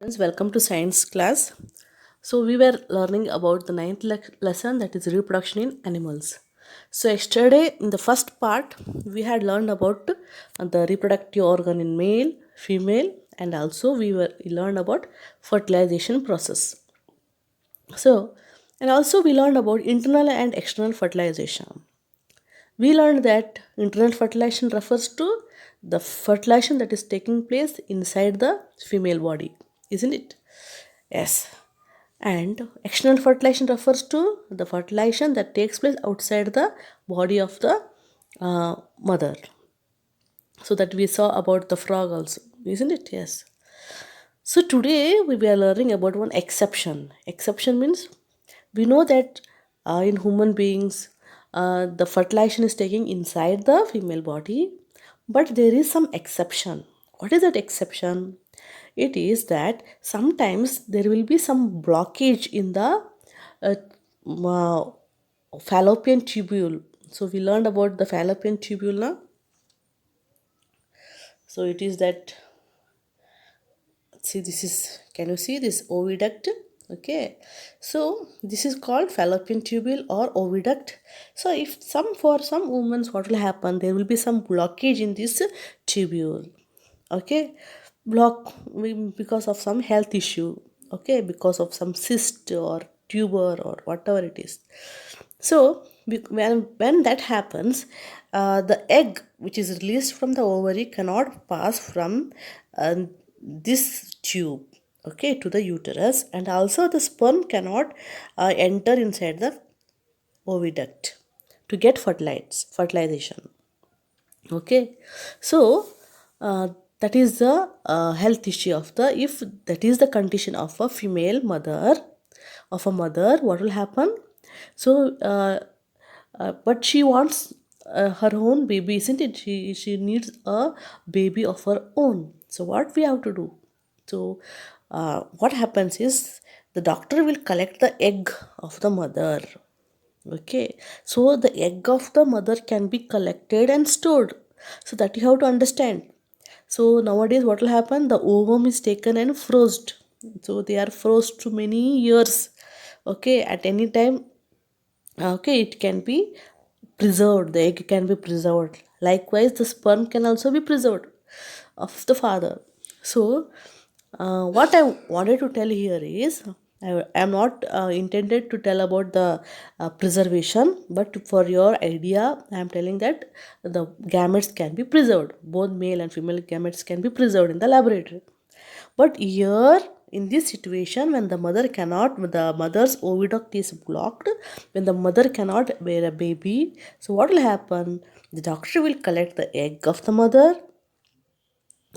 Friends, welcome to science class. So we were learning about the ninth lesson, that is reproduction in animals. So yesterday in the first part we had learned about the reproductive organ in male, female, and also we learned about fertilization process. So and also we learned about internal and external fertilization. We learned that internal fertilization refers to the fertilization that is taking place inside the female body, isn't it? Yes. And external fertilization refers to the fertilization that takes place outside the body of the mother. So that we saw about the frog also, isn't it? Yes. So today we were learning about one exception. Exception means we know that in human beings the fertilization is taking inside the female body, but there is some exception. What is that exception? It is that sometimes there will be some blockage in the uh, uh, fallopian tubule. So we learned about the fallopian tubule now. So it is that, see, this is, can you see this oviduct? Okay, so this is called fallopian tubule or oviduct. So if for some women, what will happen, there will be some blockage in this tubule. Okay, because of some health issue. Okay, because of some cyst or tumor or whatever it is. So when that happens, the egg which is released from the ovary cannot pass from this tube, okay, to the uterus, and also the sperm cannot enter inside the oviduct to get fertilization. Okay, so uh, that is the health issue of the, if that is the condition of a female mother, of a mother, what will happen? So but she wants her own baby, isn't it? She needs a baby of her own. So what we have to do? So what happens is the doctor will collect the egg of the mother. Okay, so the egg of the mother can be collected and stored. So that you have to understand. So nowadays, what will happen? The ovum is taken and frozen. So they are frozen to many years. Okay, at any time, okay, it can be preserved. The egg can be preserved. Likewise, the sperm can also be preserved of the father. So, what I wanted to tell here is, I am not intended to tell about the preservation, but for your idea, I am telling that the gametes can be preserved. Both male and female gametes can be preserved in the laboratory. But here, in this situation, when the mother cannot, the mother's oviduct is blocked, when the mother cannot bear a baby, so what will happen? The doctor will collect the egg of the mother.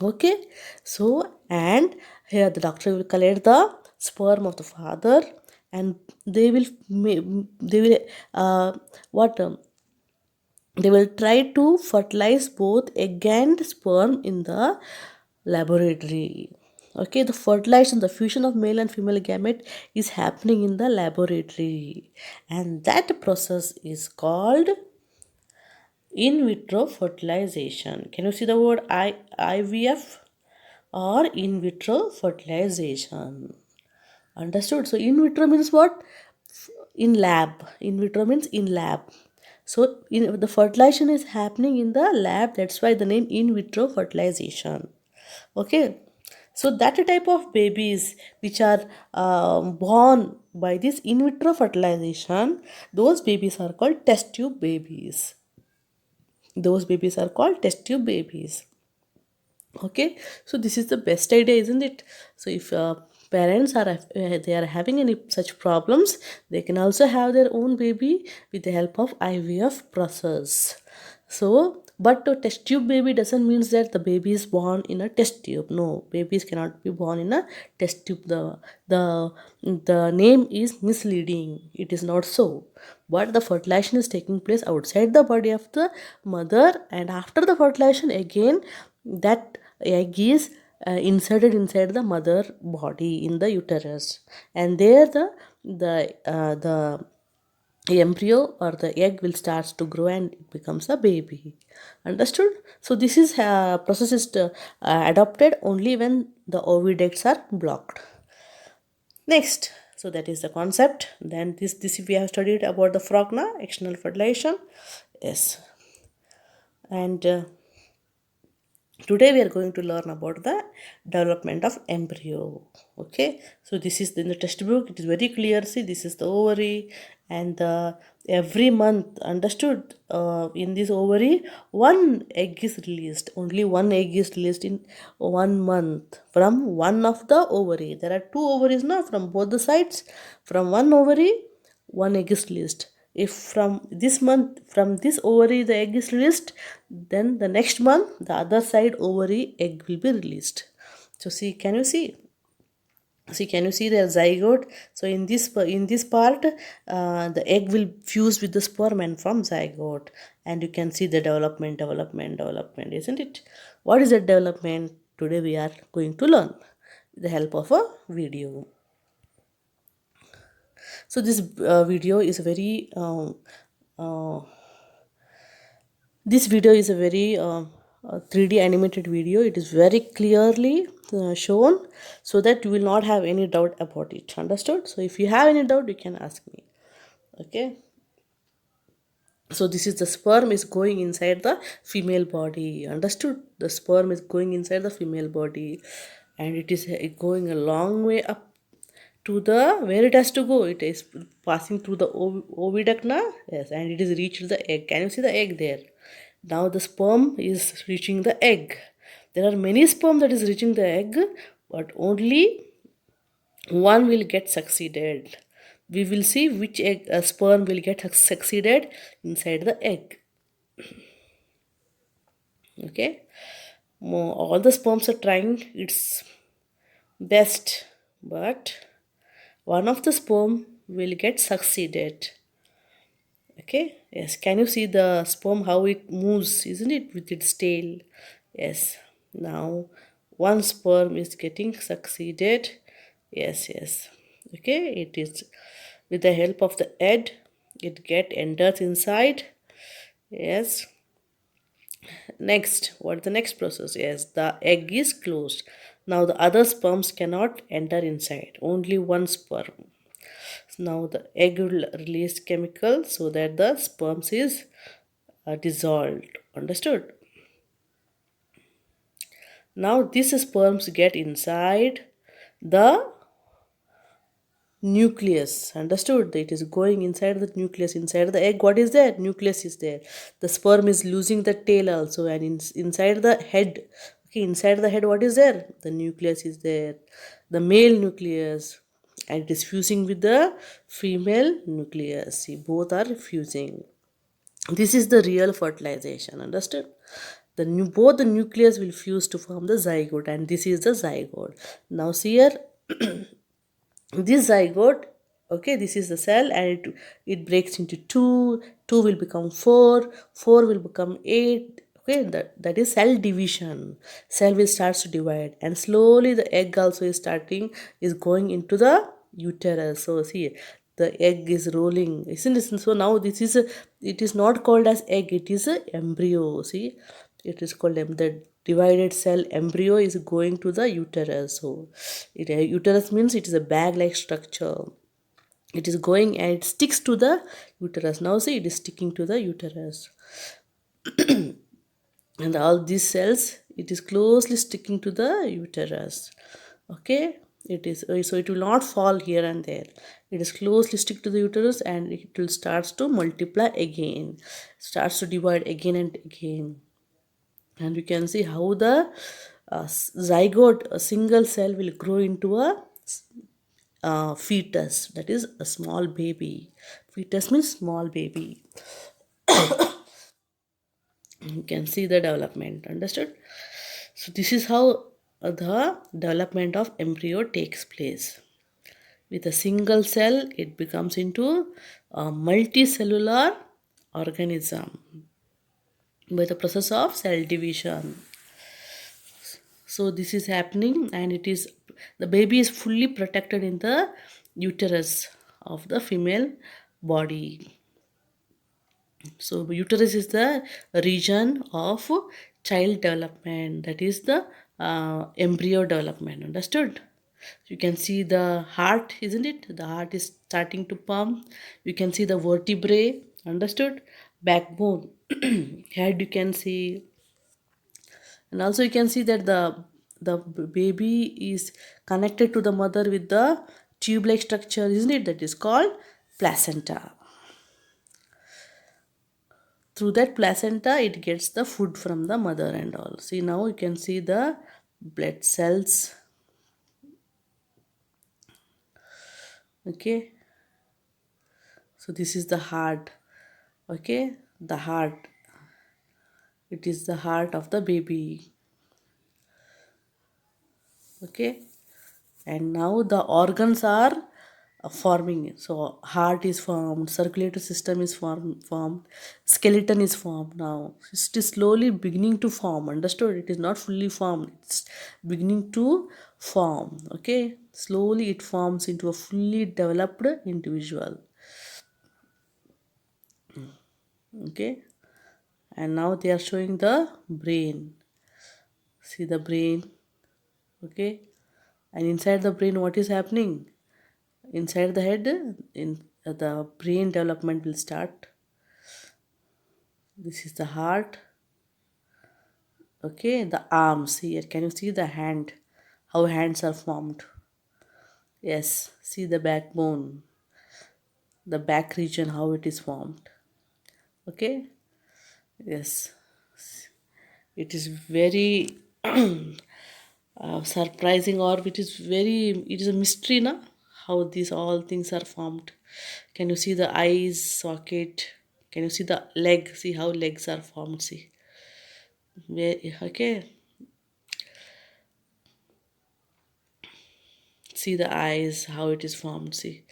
Okay, so and here the doctor will collect the sperm of the father, and they will what they will try to fertilize both egg and sperm in the laboratory. Okay, the fertilization, the fusion of male and female gamete is happening in the laboratory, and that process is called in vitro fertilization. Can you see the word IVF or in vitro fertilization? Understood? So in vitro means what? In lab. In vitro means in lab. So the fertilization is happening in the lab. That's why the name in vitro fertilization. Okay. So that type of babies which are born by this in vitro fertilization, those babies are called test tube babies. Those babies are called test tube babies. Okay, so this is the best idea, isn't it? So if parents are they are having any such problems, they can also have their own baby with the help of IVF process. So but a test tube baby doesn't mean that the baby is born in a test tube. No, babies cannot be born in a test tube. The name is misleading. It is not so. But the fertilization is taking place outside the body of the mother, and after the fertilization again, that egg is inserted inside the mother body in the uterus, and there the embryo or the egg will starts to grow and it becomes a baby. Understood? So this is process is adopted only when the oviducts are blocked. Next, so that is the concept. Then this we have studied about the frog na external fertilization. Yes, and today we are going to learn about the development of embryo. Okay, so this is in the textbook, it is very clear. See, this is the ovary, and every month, understood, in this ovary one egg is released. Only one egg is released in 1 month from one of the ovary. There are two ovaries now, from both the sides. From one ovary one egg is released. If from this month, from this ovary the egg is released, then the next month the other side ovary egg will be released. So see, can you see? See, can you see the zygote? So in this part, the egg will fuse with the sperm and form zygote, and you can see the development, isn't it? What is that development? Today we are going to learn with the help of a video. So this video is very this video is a very 3D animated video. It is very clearly shown, so that you will not have any doubt about it. Understood? So if you have any doubt, you can ask me. Okay. So this is the sperm is going inside the female body. Understood? The sperm is going inside the female body, and it is going a long way up to the where it has to go. It is passing through the oviduct na. Yes, and it is reached the egg. Can you see the egg there? Now the sperm is reaching the egg. There are many sperm that is reaching the egg, but only one will get succeeded. We will see which egg sperm will get succeeded inside the egg. Okay, all the sperms are trying its best, but one of the sperm will get succeeded. Okay, yes, can you see the sperm how it moves, isn't it, with its tail? Yes, now one sperm is getting succeeded. Yes. Okay, it is with the help of the head, it enters inside. Yes. Next, what is the next process? Yes, the egg is closed. Now the other sperms cannot enter inside, only one sperm. Now the egg will release chemical so that the sperms is dissolved. Understood? Now these sperms get inside the nucleus. Understood? It is going inside the nucleus. Inside the egg, what is there? Nucleus is there. The sperm is losing the tail also, and inside the head. Okay, inside the head, what is there? The nucleus is there, the male nucleus, and it is fusing with the female nucleus. See, both are fusing. This is the real fertilization. Understood? Both the nucleus will fuse to form the zygote, and this is the zygote. Now see here, this zygote, okay, this is the cell, and it breaks into two will become four will become eight. Okay, that is cell division. Cell will start to divide, and slowly the egg also is going into the uterus. So see, the egg is rolling, isn't it? So now it is not called as egg, it is a embryo. See, it is called the divided cell embryo is going to the uterus. So uterus means it is a bag like structure. It is going and it sticks to the uterus. Now see, it is sticking to the uterus. And all these cells, it is closely sticking to the uterus. Okay, it is so it will not fall here and there. It is closely stick to the uterus, and it will starts to multiply again, starts to divide again and again. And you can see how the zygote, a single cell, will grow into a fetus, that is a small baby. Fetus means small baby. You can see the development. Understood? So this is how the development of embryo takes place. With a single cell, it becomes into a multicellular organism by the process of cell division. So this is happening, and the baby is fully protected in the uterus of the female body. So uterus is the region of child development, that is the embryo development. Understood? You can see the heart, isn't it? The heart is starting to pump. You can see the vertebrae. Understood? Backbone. Head, you can see. And also you can see that the baby is connected to the mother with the tube like structure, isn't it? That is called placenta. Through that placenta it gets the food from the mother and all. See, now you can see the blood cells. Okay, so this is the heart. Okay, the heart, it is the heart of the baby. Okay, and now the organs are forming. So heart is formed, circulatory system is formed, skeleton is formed. Now it is slowly beginning to form. Understood? It is not fully formed, it's beginning to form. Okay, slowly it forms into a fully developed individual. Okay, and now they are showing the brain. See the brain. Okay, and inside the brain what is happening? Inside the head, in the brain development will start. This is the heart. Okay, the arms here. Can you see the hand? How hands are formed? Yes, see the backbone, the back region, how it is formed. Okay, yes, it is very surprising, or it is a mystery, na? How these all things are formed. Can you see the eyes socket? Can you see the leg? See how legs are formed. See, okay, see the eyes, how it is formed. See,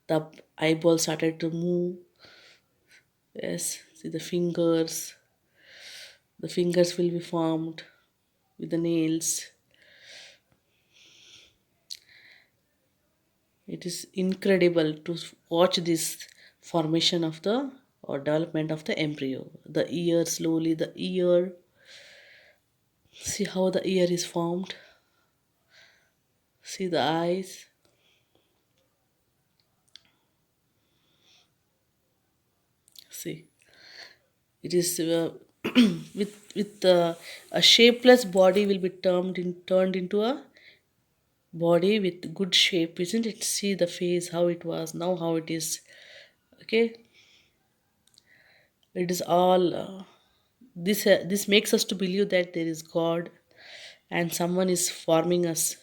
the eyeball started to move. Yes, see the fingers will be formed with the nails. It is incredible to watch this formation of the or development of the embryo. The ear, slowly the ear. See how the ear is formed. See the eyes. See, it is with a shapeless body will be turned into a body with good shape, isn't it? See the face, how it was, now how it is. Okay, it is all this makes us to believe that there is God and someone is forming us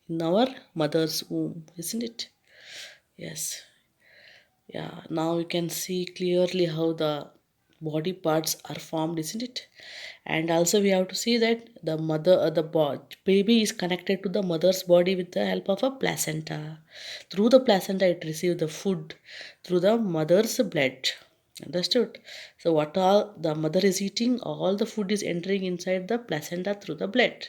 in our mother's womb, isn't it? Yes. Yeah, now you can see clearly how the body parts are formed, isn't it? And also we have to see that the baby is connected to the mother's body with the help of a placenta. Through the placenta, it receives the food through the mother's blood. Understood? So what all the mother is eating, all the food is entering inside the placenta through the blood.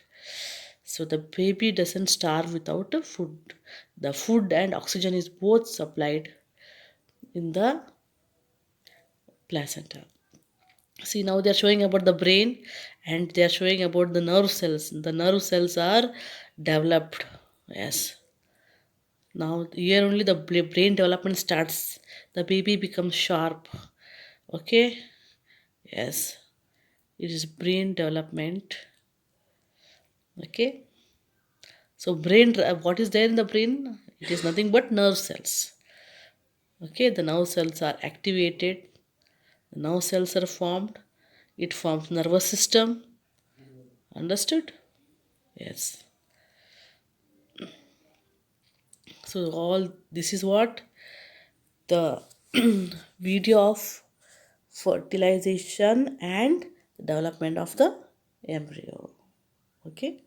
So the baby doesn't starve without the food. The food and oxygen is both supplied in the placenta. See, now they are showing about the brain and they are showing about the nerve cells. The nerve cells are developed. Yes. Now here only the brain development starts. The baby becomes sharp. Okay. Yes. It is brain development. Okay. So brain, what is there in the brain? It is nothing but nerve cells. Okay. The nerve cells are activated. The nerve cells are formed. It forms nervous system. Understood? Yes. So all this is what the video of fertilization and development of the embryo. Okay.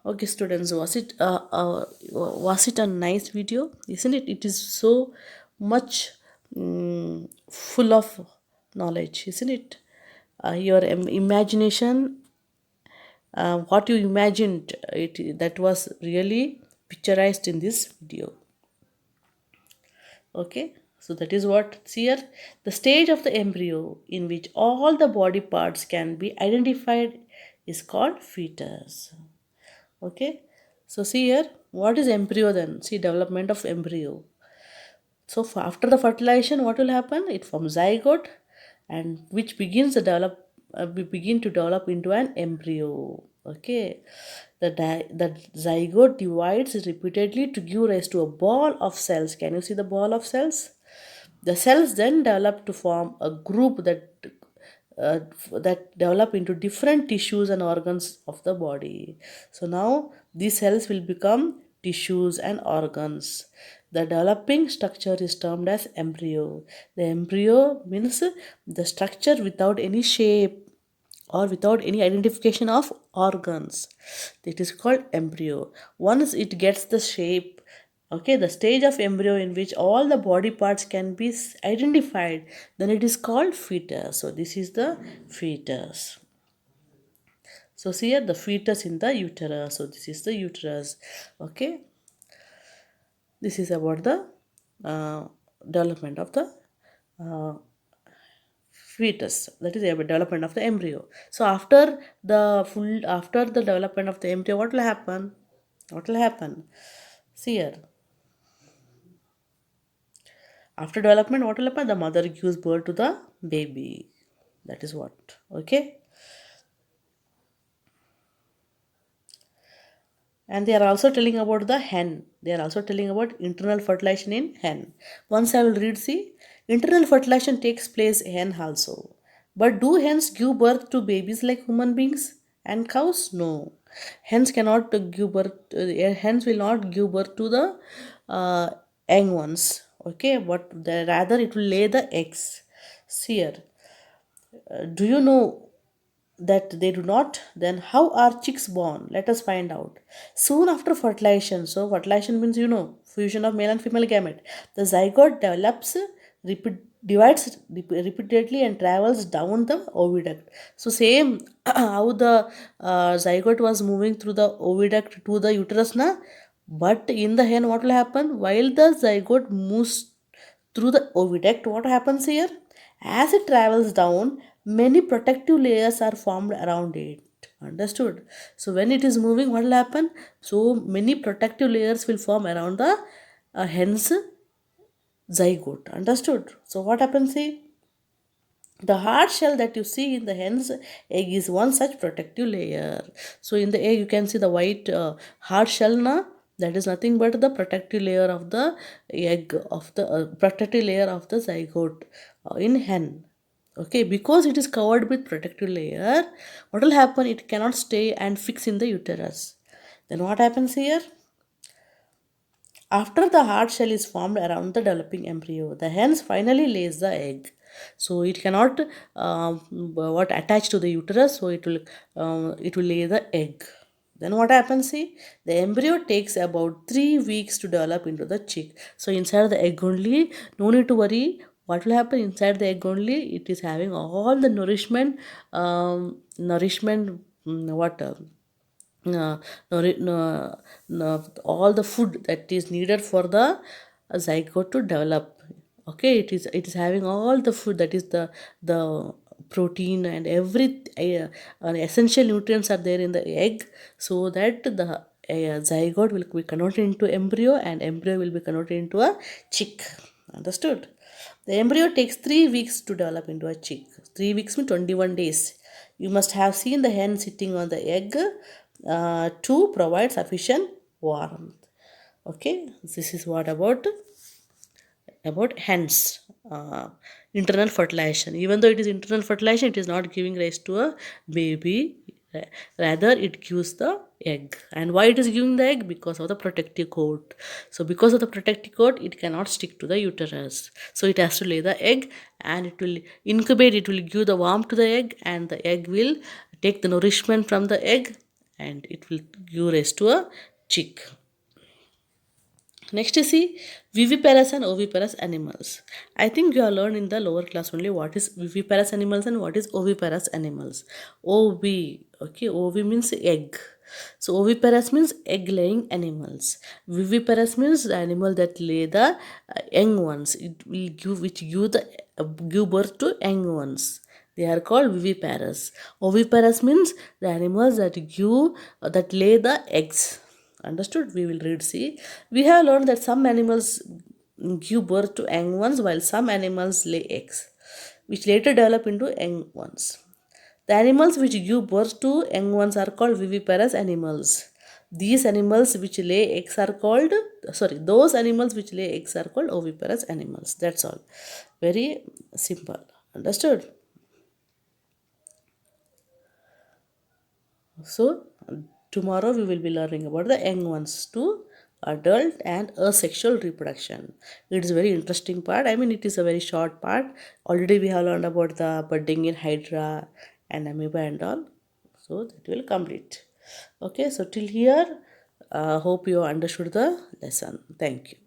Okay, students, was it a nice video? Isn't it? It is so much full of knowledge, isn't it? Your imagination, what you imagined, it that was really picturized in this video. Okay, So that is what's here. The stage of the embryo in which all the body parts can be identified is called fetus. Okay. So see here, what is embryo then? See, development of embryo. So after the fertilization, what will happen? It forms zygote, and which begins to develop. We begin to develop into an embryo. Okay, the zygote divides repeatedly to give rise to a ball of cells. Can you see the ball of cells? The cells then develop to form a group uh, that develop into different tissues and organs of the body. So now these cells will become tissues and organs. The developing structure is termed as embryo. The embryo means the structure without any shape or without any identification of organs. It is called embryo. Once it gets the shape, okay, the stage of embryo in which all the body parts can be identified, then it is called fetus. So this is the fetus. So see here the fetus in the uterus. So this is the uterus. Okay, this is about the uh, development of the uh, fetus, that is the development of the embryo. So after the development of the embryo, what will happen? See here, after development, what will happen? The mother gives birth to the baby. That is what. Okay. And they are also telling about the hen. They are also telling about internal fertilization in hen. Once I will read, see, internal fertilization takes place in hen also. But do hens give birth to babies like human beings and cows? No. Hens cannot give birth, hens will not give birth to the uh, young ones. Okay, but rather it will lay the eggs. See here, do you know that they do not? Then how are chicks born? Let us find out. Soon after fertilization, so fertilization means, fusion of male and female gamete, the zygote develops, divides repeatedly and travels down the oviduct. So same how the zygote was moving through the oviduct to the uterus na, but in the hen what will happen? While the zygote moves through the oviduct, what happens here? As it travels down, many protective layers are formed around it. Understood? So when it is moving, what will happen? So many protective layers will form around the hen's zygote. Understood? So what happens here? The hard shell that you see in the hen's egg is one such protective layer. So in the egg, you can see the white hard shell na. That is nothing but the protective layer of the egg of the protective layer of the zygote in hen. Okay, because it is covered with protective layer, what will happen? It cannot stay and fix in the uterus. Then what happens here? After the hard shell is formed around the developing embryo, the hen finally lays the egg. So it cannot what attach to the uterus, so it will lay the egg. Then what happens? See, the embryo takes about 3 weeks to develop into the chick. So inside the egg only, no need to worry. What will happen inside the egg only? It is having all the nourishment. What? Uh, all the food that is needed for the zygote to develop. Okay, it is having all the food, that is the protein and every essential nutrients are there in the egg, so that the zygote will be converted into embryo and embryo will be converted into a chick. Understood? The embryo takes 3 weeks to develop into a chick. 3 weeks means 21 days. You must have seen the hen sitting on the egg to provide sufficient warmth. Okay, this is what about hens internal fertilization. Even though it is internal fertilization, it is not giving rise to a baby. Rather, it gives the egg. And why it is giving the egg? Because of the protective coat. So because of the protective coat, it cannot stick to the uterus, so it has to lay the egg, and it will incubate, it will give the warmth to the egg, and the egg will take the nourishment from the egg, and it will give rise to a chick. Next you see viviparous and oviparous animals. I think you have learned in the lower class only what is viviparous animals and what is oviparous animals. Ov, okay, ov means egg. So oviparous means egg laying animals. Viviparous means the animal that lay the young ones. It will give which give birth to young ones. They are called viviparous. Oviparous means the animals that give that lay the eggs. Understood? We will read. See, we have learned that some animals give birth to young ones while some animals lay eggs, which later develop into young ones. The animals which give birth to young ones are called viviparous animals. These animals which lay eggs are called, sorry, those animals which lay eggs are called oviparous animals. That's all. Very simple. Understood? So, tomorrow we will be learning about the young ones to adult and asexual reproduction. It is a very interesting part. I mean, it is a very short part. Already we have learned about the budding in hydra and amoeba and all. So, that will complete. Okay, so till here, hope you understood the lesson. Thank you.